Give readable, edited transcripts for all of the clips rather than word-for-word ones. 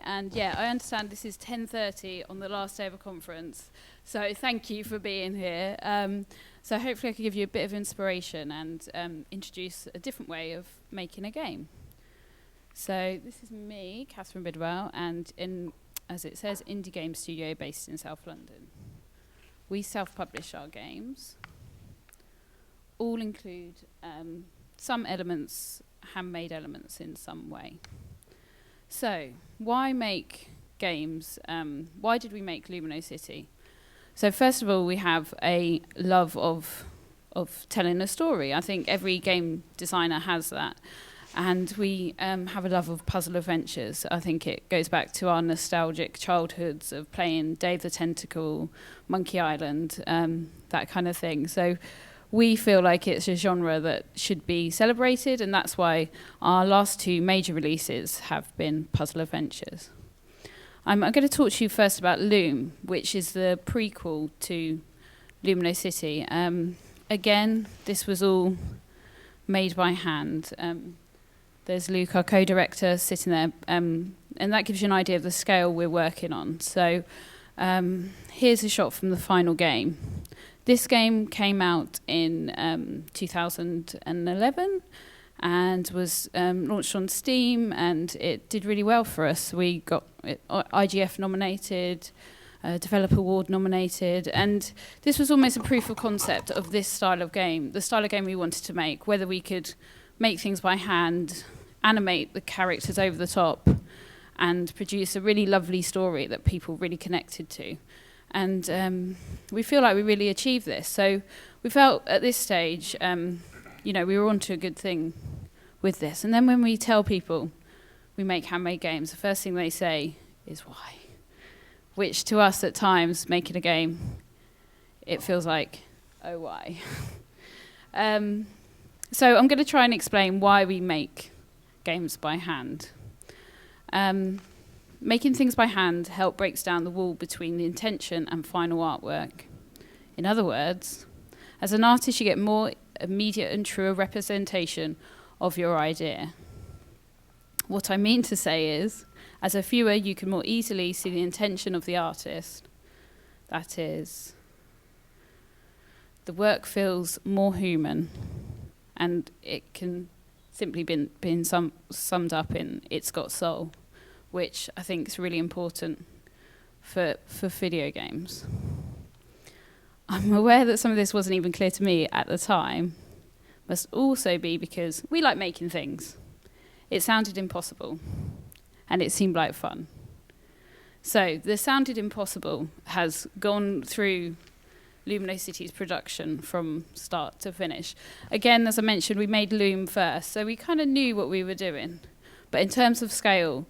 and I understand this is 10:30 on the last day of a conference, so thank you for being here. So hopefully I can give you a bit of inspiration and introduce a different way of making a game. So this is me, Katherine BIDWELL, and as it says, indie game studio based in South London. We self-publish our games. All include some elements, handmade elements in some way. So, why make games? Why did we make Lumino City? So first of all, we have a love of telling a story. I think every game designer has that. And we have a love of puzzle adventures. I think it goes back to our nostalgic childhoods of playing Dave the Tentacle, Monkey Island, that kind of thing. So we feel like it's a genre that should be celebrated, and that's why our last two major releases have been puzzle adventures. I'm going to talk to you first about Loom, which is the prequel to Lumino City. Again, this was all made by hand. There's Luke, our co-director, sitting there, and that gives you an idea of the scale we're working on. So here's a shot from the final game. This game came out in 2011 and was launched on Steam, and it did really well for us. We got it IGF nominated, Developer Award nominated, and this was almost a proof of concept of this style of game, the style of game we wanted to make, whether we could make things by hand, animate the characters over the top, and produce a really lovely story that people really connected to. And we feel like we really achieved this. So we felt at this stage, we were onto a good thing with this. And then when we tell people we make handmade games, the first thing they say is why? Which to us at times, making a game, it feels like, oh, why? So I'm going to try and explain why we make games by hand. Making things by hand breaks down the wall between the intention and final artwork. In other words, as an artist, you get more immediate and truer representation of your idea. What I mean to say is, as a viewer, you can more easily see the intention of the artist. That is, the work feels more human, and it can simply be summed up in "it's got soul," which I think is really important for video games. I'm aware that some of this wasn't even clear to me at the time. Must also be because we like making things. It sounded impossible, and it seemed like fun. So the sounded impossible has gone through Lumino City's production from start to finish. Again, as I mentioned, we made Loom first, so we kind of knew what we were doing. But in terms of scale,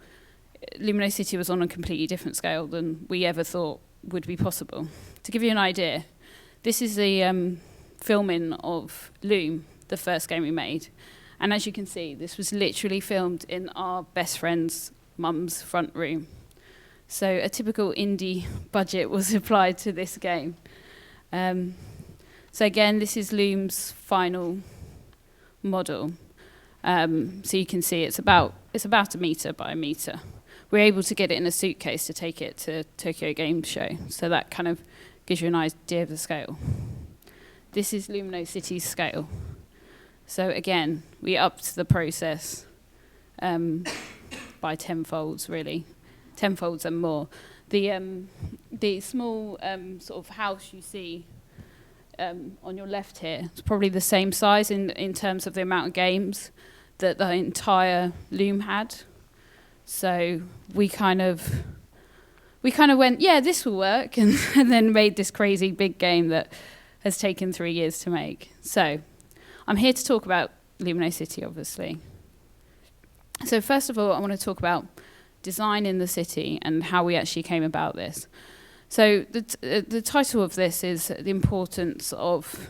Lumino City was on a completely different scale than we ever thought would be possible. To give you an idea, this is the filming of Loom, the first game we made. And as you can see, this was literally filmed in our best friend's mum's front room. So a typical indie budget was applied to this game. So again, this is Loom's final model. So you can see it's about a metre by a metre. We're able to get it in a suitcase to take it to Tokyo Game Show. So that kind of gives you an idea of the scale. This is Lumino City's scale. So again, we upped the process by tenfolds, really. Tenfolds and more. The small sort of house you see on your left here is probably the same size in terms of the amount of games that the entire Loom had. So we kind of went, yeah, this will work, and then made this crazy big game that has taken 3 years to make. So I'm here to talk about Lumino City, obviously. So first of all, I want to talk about design in the city and how we actually came about this. So the title of this is the importance of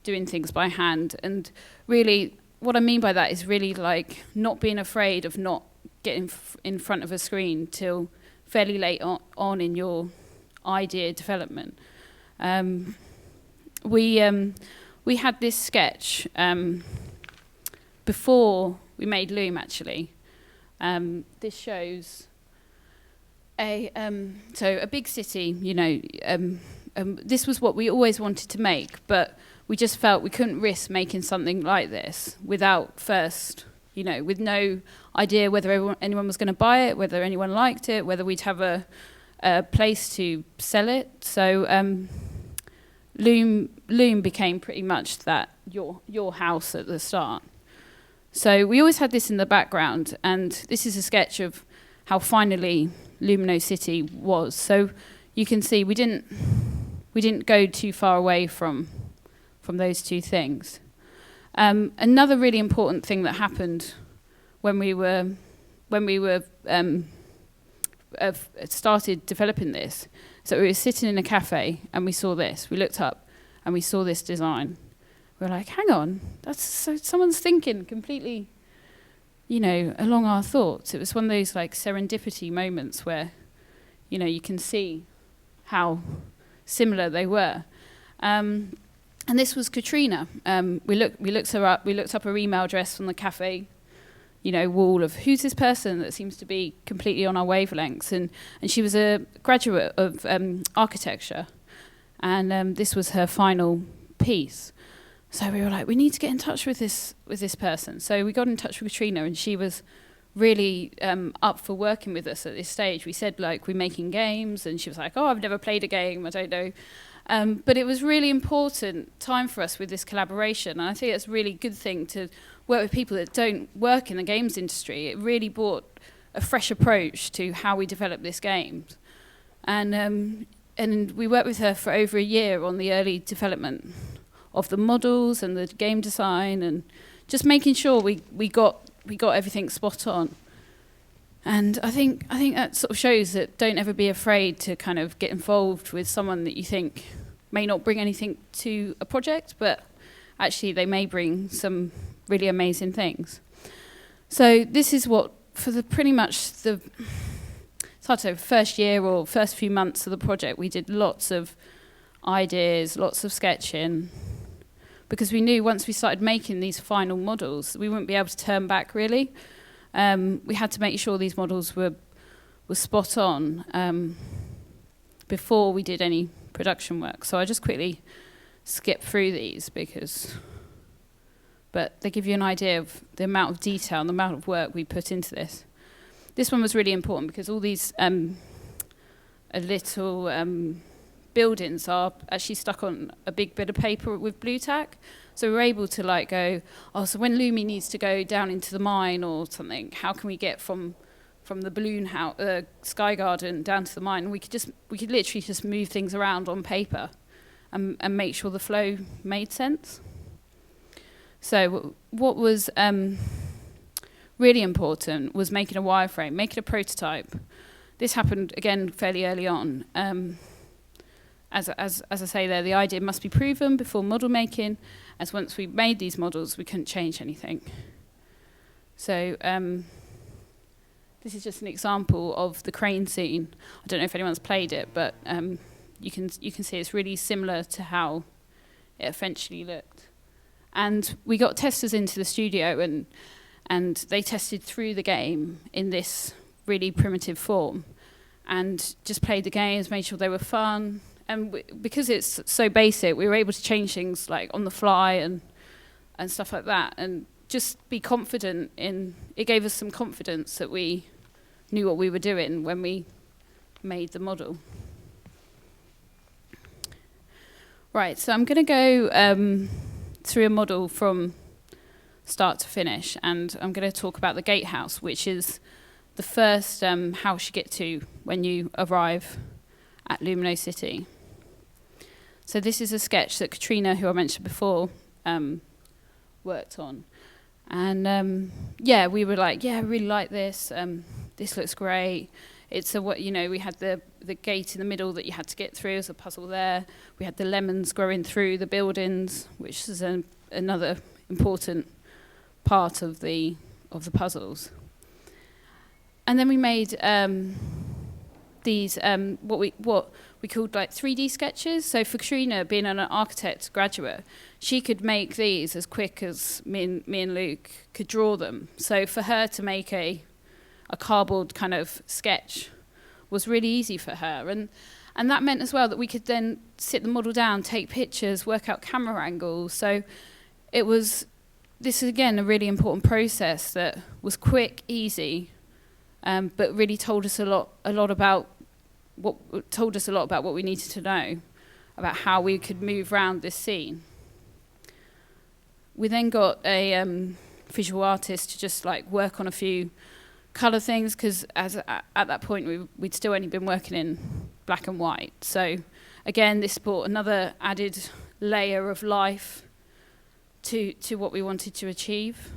doing things by hand. And really, what I mean by that is really like not being afraid of not getting in front of a screen till fairly late on in your idea development. We had this sketch before we made Loom, actually. This shows a big city, you know, this was what we always wanted to make, but we just felt we couldn't risk making something like this without first, you know, with no idea whether anyone was going to buy it, whether anyone liked it, whether we'd have a place to sell it. So Loom became pretty much that your house at the start. So we always had this in the background, and this is a sketch of how finally Lumino City was. So you can see we didn't go too far away from those two things. Another really important thing that happened when we started developing this, so we were sitting in a cafe and we saw this. We looked up and we saw this design. We were like, hang on, someone's thinking completely, you know, along our thoughts. It was one of those like serendipity moments where, you know, you can see how similar they were. And this was Katrina. We looked her up. We looked up her email address on the cafe, you know, wall of who's this person that seems to be completely on our wavelengths. And she was a graduate of architecture, and this was her final piece. So we were like, we need to get in touch with this person. So we got in touch with Katrina, and she was really up for working with us at this stage. We said, like, we're making games, and she was like, oh, I've never played a game, I don't know. But it was really important time for us with this collaboration, and I think it's a really good thing to work with people that don't work in the games industry. It really brought a fresh approach to how we develop this game. And we worked with her for over a year on the early development of the models and the game design, and just making sure we got everything spot on. And I think that sort of shows that don't ever be afraid to kind of get involved with someone that you think may not bring anything to a project, but actually they may bring some really amazing things. So this is what, for the pretty much the, it's hard to say, first year or first few months of the project, we did lots of ideas, lots of sketching, because we knew once we started making these final models, we wouldn't be able to turn back really. We had to make sure these models were spot on before we did any production work. So I just quickly skip through these but they give you an idea of the amount of detail and the amount of work we put into this. This one was really important because all these little buildings are actually stuck on a big bit of paper with blue tack. So we were able to like go, oh, so when Lumi needs to go down into the mine or something, how can we get from the balloon house, Sky Garden down to the mine? And we could literally just move things around on paper and make sure the flow made sense. So what was really important was making a wireframe, making a prototype. This happened again fairly early on. As I say there, the idea must be proven before model making, as once we made these models, we couldn't change anything. So this is just an example of the crane scene. I don't know if anyone's played it, but you can see it's really similar to how it eventually looked. And we got testers into the studio, and they tested through the game in this really primitive form, and just played the games, made sure they were fun. And because it's so basic, we were able to change things like on the fly and stuff like that, and just be confident in. It gave us some confidence that we knew what we were doing when we made the model. Right, so I'm going to go through a model from start to finish, and I'm going to talk about the Gatehouse, which is the first house you get to when you arrive at Lumino City. So this is a sketch that Katrina, who I mentioned before, worked on. And yeah, we were like, yeah, I really like this. This looks great. It's we had the gate in the middle that you had to get through as a puzzle there. We had the lemons growing through the buildings, which is another important part of the puzzles. And then we made these what we called like 3D sketches. So for Katrina, being an architect graduate, she could make these as quick as me and Luke could draw them. So for her to make a cardboard kind of sketch was really easy for her. And that meant as well that we could then sit the model down, take pictures, work out camera angles. So this is again a really important process that was quick, easy, but really told us a lot about what we needed to know about how we could move around this scene. We then got a visual artist to just like work on a few colour things, because at that point we'd still only been working in black and white. So again, this brought another added layer of life to what we wanted to achieve.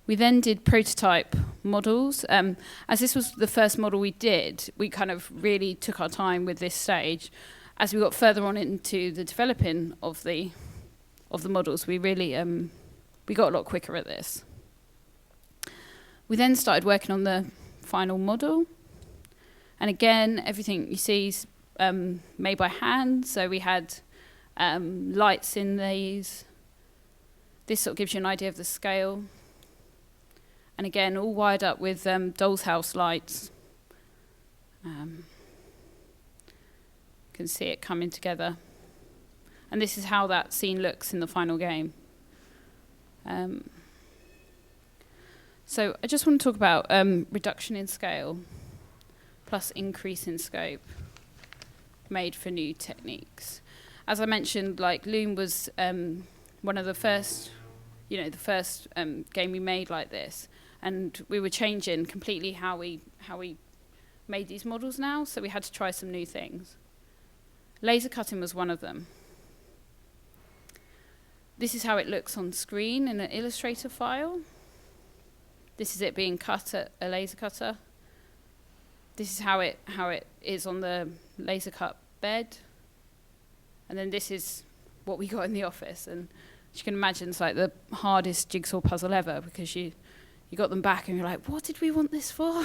We then did prototype models. As this was the first model we did, we kind of really took our time with this stage. As we got further on into the developing of the models, we really we got a lot quicker at this. We then started working on the final model. And again, everything you see is made by hand. So we had lights in these. This sort of gives you an idea of the scale. And again, all wired up with doll's house lights. You can see it coming together. And this is how that scene looks in the final game. So I just want to talk about reduction in scale plus increase in scope made for new techniques. As I mentioned, like Loom was one of the first, the first game we made like this, and we were changing completely how we made these models now. So we had to try some new things. Laser cutting was one of them. This is how it looks on screen in an Illustrator file. This is it being cut at a laser cutter. This is how it is on the laser cut bed. And then this is what we got in the office. And as you can imagine, it's like the hardest jigsaw puzzle ever, because you got them back and you're like, what did we want this for?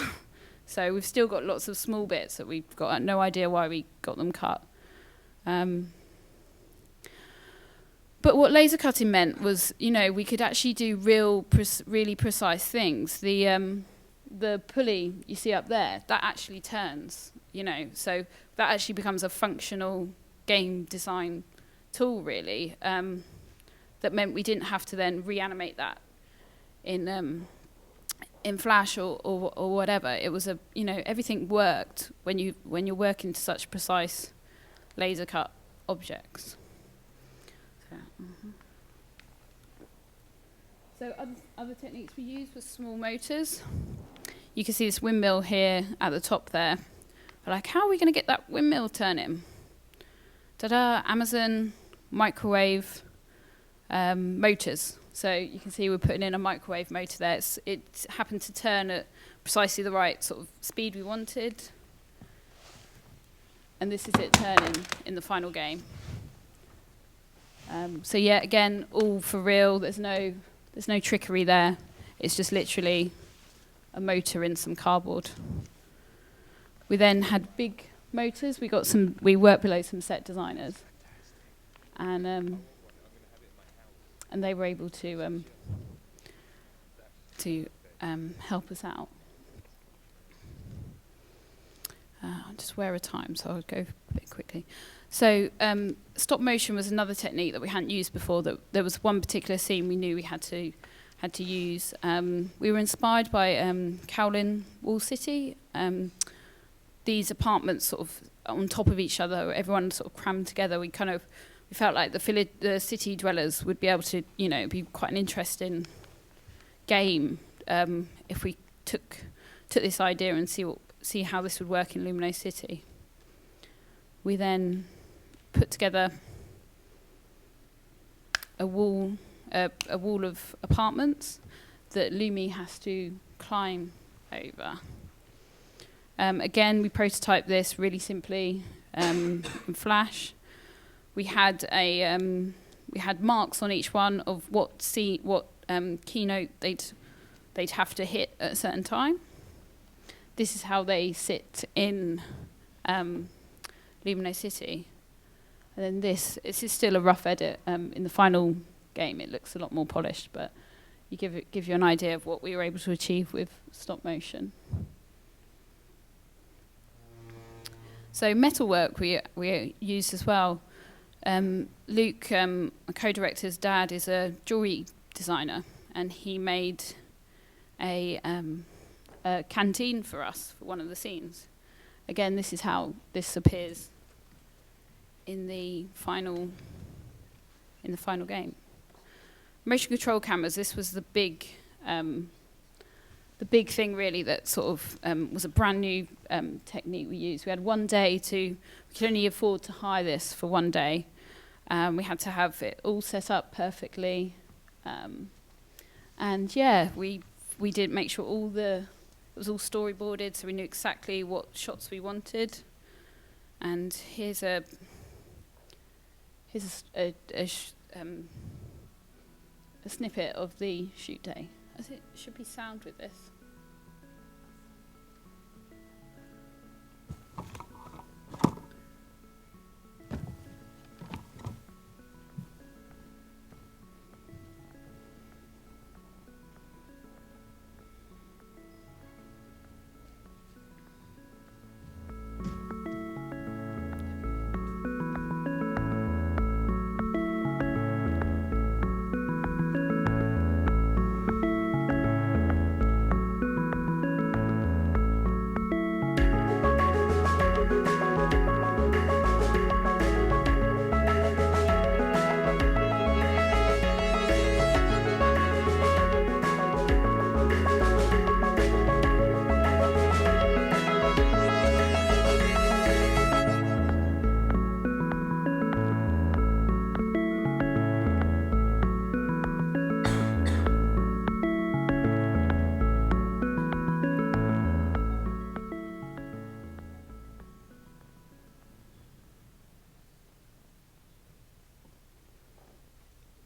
So we've still got lots of small bits that we've got no idea why we got them cut. But what laser cutting meant was, we could actually do really precise things. The pulley you see up there, that actually turns, so that actually becomes a functional game design tool, really. That meant we didn't have to then reanimate that in Flash or whatever. It was everything worked when you're working to such precise laser cut objects. So other techniques we used were small motors. You can see this windmill here at the top there. We're like, how are we going to get that windmill turning? Ta-da, Amazon microwave motors. So you can see we're putting in a microwave motor there. It happened to turn at precisely the right sort of speed we wanted. And this is it turning in the final game. So yeah, again, all for real. There's no trickery there. It's just literally a motor in some cardboard. We then had big motors. We worked below some set designers, and they were able to help us out. I'm just aware of time, so I'll go a bit quickly. So stop motion was another technique that we hadn't used before. That there was one particular scene we knew we had to use. We were inspired by Kowloon City. These apartments sort of on top of each other, everyone sort of crammed together. We felt like the city dwellers would be able to, be quite an interesting game if we took this idea and see how this would work in Lumino City. We then put together a wall of apartments that Lumi has to climb over. Again, we prototyped this really simply in Flash. We had marks on each one of what keynote they'd have to hit at a certain time. This is how they sit in Lumino City. And then this is still a rough edit. In the final game, it looks a lot more polished, but you give you an idea of what we were able to achieve with stop motion. So metalwork we used as well. Luke, a co-director's dad, is a jewelry designer, and he made a canteen for us for one of the scenes. Again, this is how this appears in the final game. Motion control cameras. This was the big thing really that sort of was a brand new technique we used. We had one day we could only afford to hire this for one day. We had to have it all set up perfectly. And yeah, we did make sure it was all storyboarded, so we knew exactly what shots we wanted. And here's a snippet of the shoot day. It should be sound with this.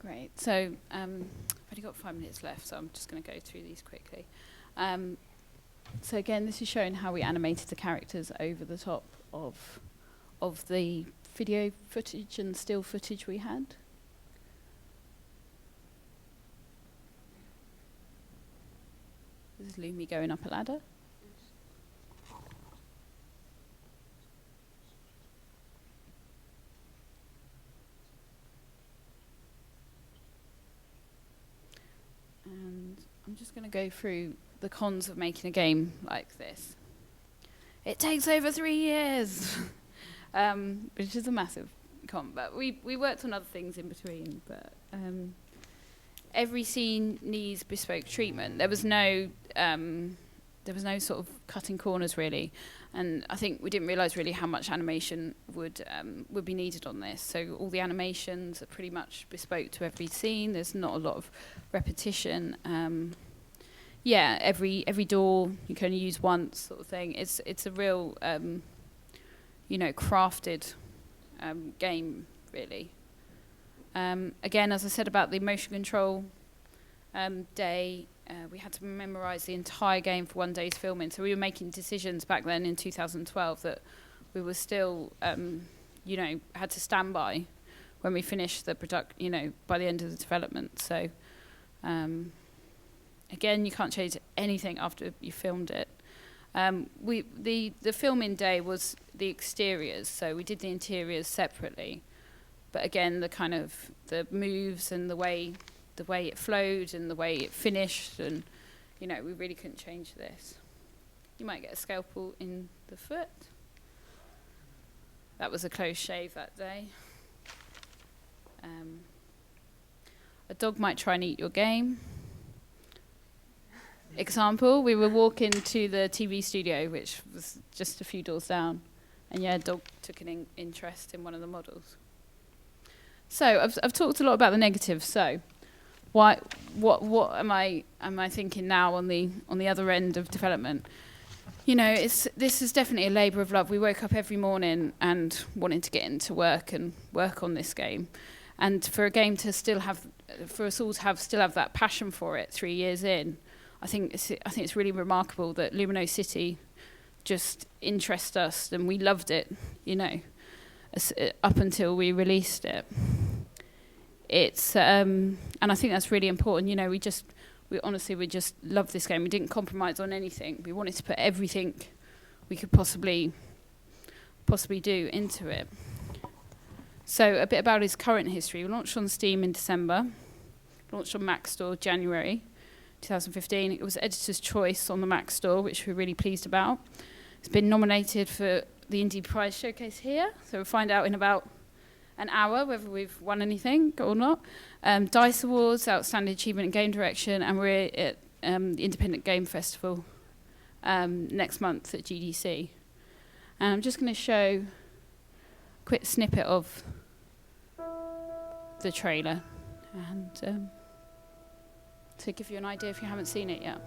Great. So I've only got 5 minutes left, so I'm just going to go through these quickly. So again, this is showing how we animated the characters over the top of the video footage and still footage we had. This is Lumi going up a ladder. And I'm just going to go through the cons of making a game like this. It takes over 3 years, which is a massive con. But we worked on other things in between. But every scene needs bespoke treatment. There was no sort of cutting corners really, and I think we didn't realise really how much animation would be needed on this. So all the animations are pretty much bespoke to every scene. There's not a lot of repetition. Yeah, every door you can only use once, sort of thing. It's a real crafted game really. Again, as I said about the motion control day, we had to memorise the entire game for one day's filming. So we were making decisions back then in 2012 that we were still, had to stand by when we finished the by the end of the development. So, again, you can't change anything after you filmed it. The filming day was the exteriors, so we did the interiors separately. But again, the moves and the way it flowed and the way it finished, and we really couldn't change this. You might get a scalpel in the foot. That was a close shave that day. A dog might try and eat your game. Example, we were walking to the TV studio, which was just a few doors down, and a dog took an interest in one of the models. So I've talked a lot about the negatives. So what am I thinking now on the other end of development? This is definitely a labour of love. We woke up every morning and wanted to get into work and work on this game, and for a game to still have, for us all to still have that passion for it 3 years in, I think it's really remarkable that Lumino City just interested us, and we loved it, up until we released it. It's and I think that's really important. We honestly just loved this game. We didn't compromise on anything. We wanted to put everything we could possibly possibly do into it. So a bit about his current history. We launched on Steam in December, launched on Mac Store January 2015. It was Editor's Choice on the Mac Store, which we're really pleased about. It's been nominated for the Indie Prize Showcase here, so we'll find out in about an hour whether we've won anything or not. DICE Awards, Outstanding Achievement in Game Direction, and we're at the Independent Game Festival next month at GDC. And I'm just going to show a quick snippet of the trailer, and to give you an idea if you haven't seen it yet.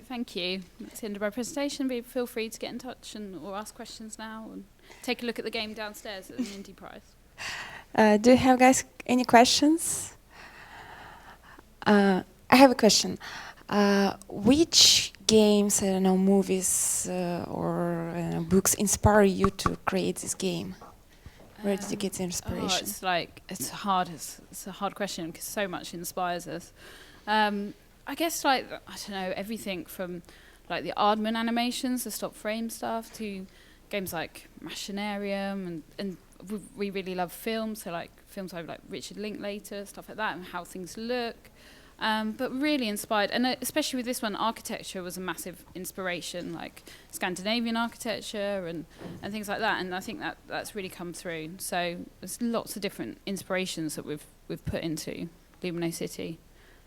Thank you. That's the end of our presentation. Feel free to get in touch or ask questions now and take a look at the game downstairs at the Indie Prize. Do you have, guys, any questions? I have a question. Which games, I don't know, movies or books inspire you to create this game? Where did you get the inspiration? It's a hard question because so much inspires us. I guess I don't know, everything from like the Aardman animations, the stop frame stuff, to games like Machinarium, and we really love films, so like films like Richard Linklater, stuff like that, and how things look. But really inspired, and especially with this one, architecture was a massive inspiration, like Scandinavian architecture and things like that, and I think that's really come through. So there's lots of different inspirations that we've put into Lumino City.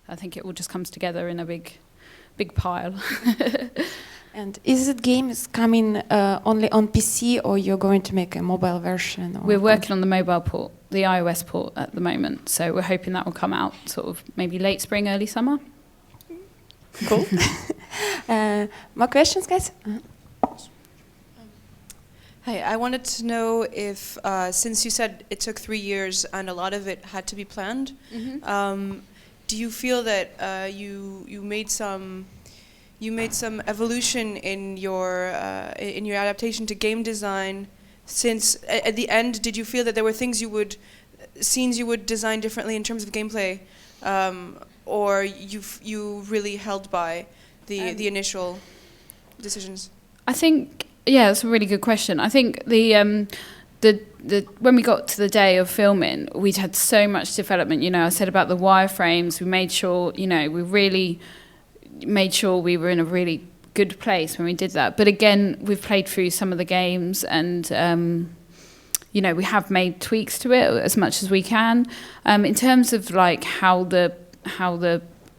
I think it all just comes together in a big pile. And is it games coming only on PC, or you're going to make a mobile version? We're working on the mobile port, the iOS port at the moment. So we're hoping that will come out sort of maybe late spring, early summer. Cool. More questions, guys? Hi, I wanted to know if, since you said it took 3 years and a lot of it had to be planned, do you feel that you made some evolution in your adaptation to game design? Since at the end, did you feel that there were scenes you would design differently in terms of gameplay, or you really held by the initial decisions? I think, yeah, that's a really good question. I think when we got to the day of filming, we'd had so much development. I said about the wireframes. We made sure, we really made sure we were in a really good place when we did that. But again, we've played through some of the games, and we have made tweaks to it as much as we can. In terms of like how the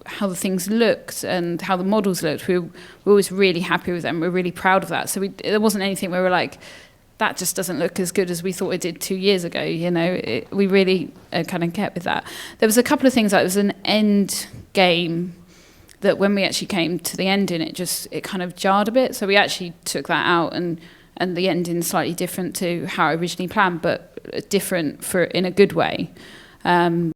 how the things looked and how the models looked, we were always really happy with them. We're really proud of that. So there wasn't anything where we were like, that just doesn't look as good as we thought it did 2 years ago. You know, we really kind of kept with that. There was a couple of things, like it was an end game that when we actually came to the ending, it kind of jarred a bit. So we actually took that out, and the ending's slightly different to how I originally planned, but different in a good way.